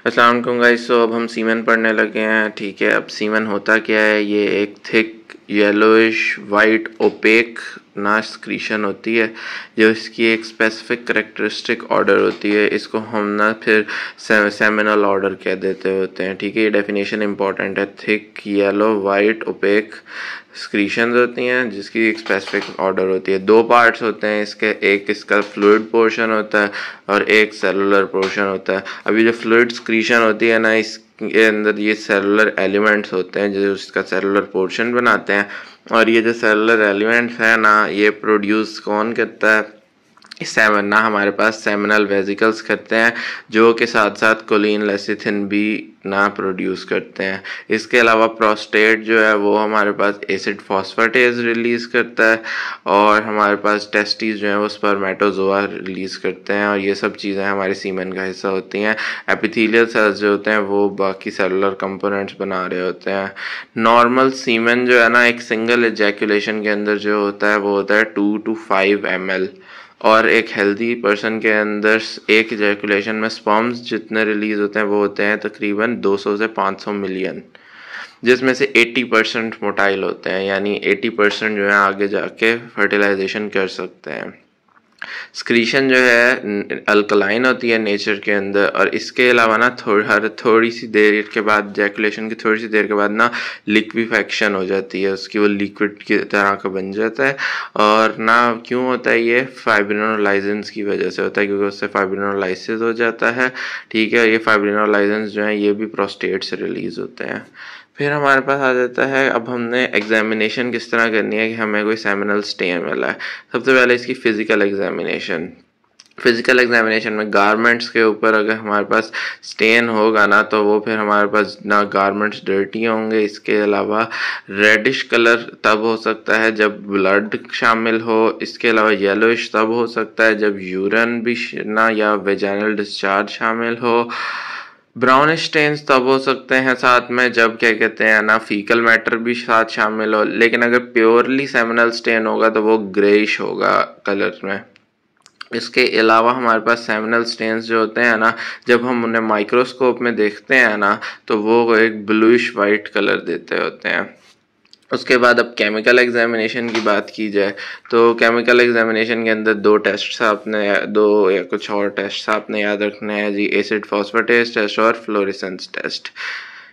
अस्सलाम वालेकुम गाइस। अब हम सीमेन पढ़ने लगे हैं। ठीक है, अब सीमेन होता क्या है? ये एक थिक येलोइश वाइट ओपेक ना स्क्रीशन होती है जो इसकी एक स्पेसिफिक करेक्टरिस्टिक ऑर्डर होती है। इसको हम ना फिर सेमिनल ऑर्डर कह देते होते हैं। ठीक है, ये डेफिनेशन इंपॉर्टेंट है। Thick yellow white opaque secretions होती हैं जिसकी एक स्पेसिफिक ऑर्डर होती है। दो पार्ट्स होते हैं इसके, एक इसका फ्लूइड पोर्शन होता है और एक सेलुलर पोर्शन होता है। अभी जो फ्लूइड स्क्रीशन होती है ना, इसके अंदर ये सेलुलर एलिमेंट्स होते हैं जो इसका सेलुलर पोर्शन बनाते हैं। और ये जो सेलुलर एलिमेंट्स है ना, ये प्रोड्यूस कौन करता है? सेवन ना हमारे पास सेमिनल वेसिकल्स करते हैं जो के साथ साथ कोलिन लेसिथिन भी ना प्रोड्यूस करते हैं। इसके अलावा प्रोस्टेट जो है वो हमारे पास एसिड फॉस्फेटेज रिलीज़ करता है और हमारे पास टेस्टिस जो है वो स्पर्मेटोजोआ रिलीज़ करते हैं। और ये सब चीज़ें हमारे सीमेन का हिस्सा होती हैं। एपिथेलियल सेल्स जो होते हैं वो बाकी सेलुलर कंपोनेंट्स बना रहे होते हैं। नॉर्मल सीमेन जो है ना, एक सिंगल एजैकुलेशन के अंदर जो होता है वो होता है 2 to 5 ml। और एक हेल्दी पर्सन के अंदर एक इजैकुलेशन में स्पर्म्स जितने रिलीज होते हैं वो होते हैं तकरीबन 200 से 500 मिलियन, जिसमें से 80% मोटाइल होते हैं, यानी 80% जो है आगे जाके फर्टिलाइजेशन कर सकते हैं। स्क्रीशन जो है अल्कलाइन होती है नेचर के अंदर। और इसके अलावा ना थोड़ी सी देर के बाद, जैकुलेशन की थोड़ी सी देर के बाद ना लिक्विफेक्शन हो जाती है उसकी, वो लिक्विड की तरह का बन जाता है। और ना क्यों होता है ये? फाइब्रिनोलाइजेंस की वजह से होता है, क्योंकि उससे फाइब्रिनोलाइसिस हो जाता है। ठीक है, ये फाइब्रिनोलाइजेंस जो है ये भी प्रोस्टेट से रिलीज होते हैं। फिर हमारे पास आ जाता है, अब हमने एग्जामिनेशन किस तरह करनी है कि हमें कोई सेमिनल स्टेन मिला है। सबसे पहले इसकी फिजिकल एग्जामिनेशन। फिजिकल एग्जामिनेशन में गारमेंट्स के ऊपर अगर हमारे पास स्टेन होगा ना, तो वो फिर हमारे पास ना गारमेंट्स डर्टी होंगे। इसके अलावा रेडिश कलर तब हो सकता है जब ब्लड शामिल हो। इसके अलावा येलोइश तब हो सकता है जब यूरिन भी ना या वेजाइनल डिस्चार्ज शामिल हो। ब्राउनिश स्टेन्स तब हो सकते हैं साथ में जब क्या कहते हैं ना, फीकल मैटर भी साथ शामिल हो। लेकिन अगर प्योरली सेमिनल स्टेन होगा तो वो ग्रेइश होगा कलर में। इसके अलावा हमारे पास सेमिनल स्टेन्स जो होते हैं ना, जब हम उन्हें माइक्रोस्कोप में देखते हैं ना, तो वो एक ब्लूइश वाइट कलर देते होते हैं। उसके बाद अब केमिकल एग्जामिनेशन की बात की जाए तो केमिकल एग्जामिनेशन के अंदर दो या कुछ और टेस्ट आपने याद रखने हैं जी, एसिड फॉस्फेटेज टेस्ट और फ्लोरेसेंस टेस्ट।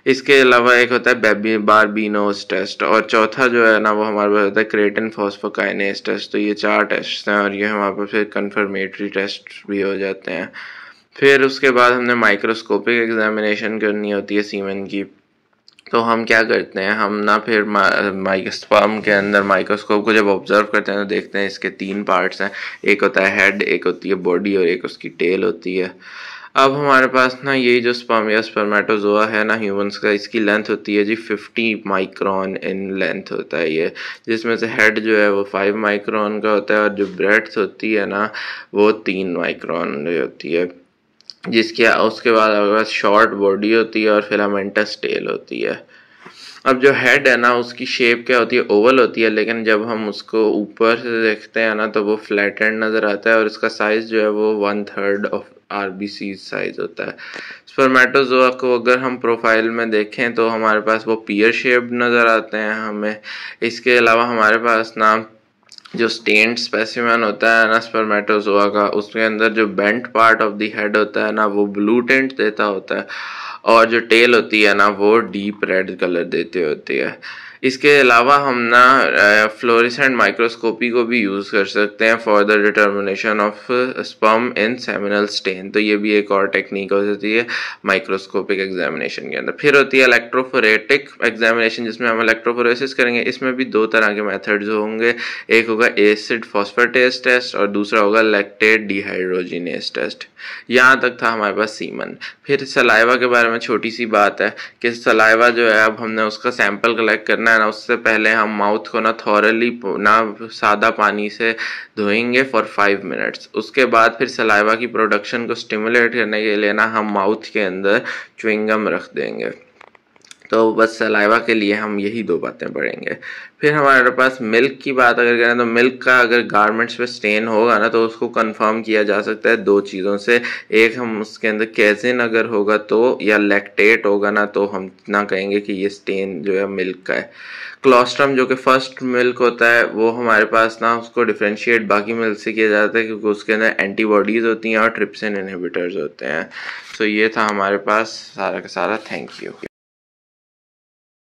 इसके अलावा एक होता है बारबीनोज टेस्ट और चौथा जो है ना वो हमारे पास होता है क्रेटिन फॉस्फोकाइनेज टेस्ट। तो ये 4 टेस्ट हैं और ये हमारे पास फिर कन्फर्मेटरी टेस्ट भी हो जाते हैं। फिर उसके बाद हमने माइक्रोस्कोपिक एग्जामिनेशन करनी होती है सीमेन की। तो हम क्या करते हैं, हम ना फिर स्पर्म के अंदर माइक्रोस्कोप को जब ऑब्जर्व करते हैं तो देखते हैं इसके 3 पार्ट्स हैं। एक होता है हेड, एक होती है बॉडी और एक उसकी टेल होती है। अब हमारे पास ना यही जो स्पर्म या स्पर्मेटोजोआ है ना ह्यूमंस का, इसकी लेंथ होती है जी 50 माइक्रोन इन लेंथ होता है ये, जिसमें से हेड जो है वो 5 माइक्रोन का होता है और जो ब्रेड्थ होती है ना वो 3 माइक्रोन होती है। उसके बाद हमारे पास शॉर्ट बॉडी होती है और फिलामेंटस टेल होती है। अब जो हेड है ना उसकी शेप क्या होती है? ओवल होती है, लेकिन जब हम उसको ऊपर से देखते हैं ना तो वो फ्लैट एंड नज़र आता है और इसका साइज जो है वो 1/3 ऑफ RBC साइज होता है। स्पर्मेटोजोआ को अगर हम प्रोफाइल में देखें तो हमारे पास वो पियर शेप नज़र आते हैं हमें। इसके अलावा हमारे पास ना जो स्टेन्ड स्पेसिमेन होता है ना स्पर्मेटोजोआ का, उसके अंदर जो bent part of the head होता है ना वो ब्लू टिंट देता होता है और जो टेल होती है ना वो डीप रेड कलर देती होती है। इसके अलावा हम ना फ्लोरेसेंट माइक्रोस्कोपी को भी यूज़ कर सकते हैं for the determination of sperm in seminal stain. तो ये भी एक और टेक्निक हो जाती है माइक्रोस्कोपिक एग्जामिनेशन के अंदर। फिर होती है इलेक्ट्रोफोरेटिक एग्जामिनेशन, जिसमें हम इलेक्ट्रोफोरेसिस करेंगे। इसमें भी 2 तरह के मेथड्स होंगे, एक होगा एसिड फॉस्फेटेज टेस्ट और दूसरा होगा लैक्टेट डिहाइड्रोजिनेज टेस्ट। यहाँ तक था हमारे पास सीमन। फिर सलाइवा के बारे में छोटी सी बात है कि सलाइवा जो है, अब हमने उसका सैंपल कलेक्ट करना है ना, उससे पहले हम माउथ को ना थॉरली ना सादा पानी से धोएंगे फॉर 5 मिनट्स। उसके बाद फिर सलाइवा की प्रोडक्शन को स्टिमुलेट करने के लिए ना हम माउथ के अंदर च्युइंगम रख देंगे। तो बस सलाइवा के लिए हम यही 2 बातें पढ़ेंगे। फिर हमारे पास मिल्क की बात अगर करें तो मिल्क का अगर गारमेंट्स पे स्टेन होगा ना तो उसको कंफर्म किया जा सकता है 2 चीज़ों से। एक, हम उसके अंदर कैजिन अगर होगा तो, या लैक्टेट होगा ना तो हम ना कहेंगे कि ये स्टेन जो है मिल्क का है। क्लोस्ट्रम जो कि फर्स्ट मिल्क होता है वो हमारे पास ना उसको डिफ्रेंशिएट बाकी मिल्क से किया जाता है क्योंकि उसके अंदर एंटीबॉडीज़ होती हैं और ट्रिप्सिन इनहिबिटर्स होते हैं। तो ये था हमारे पास सारा का सारा। Thank you.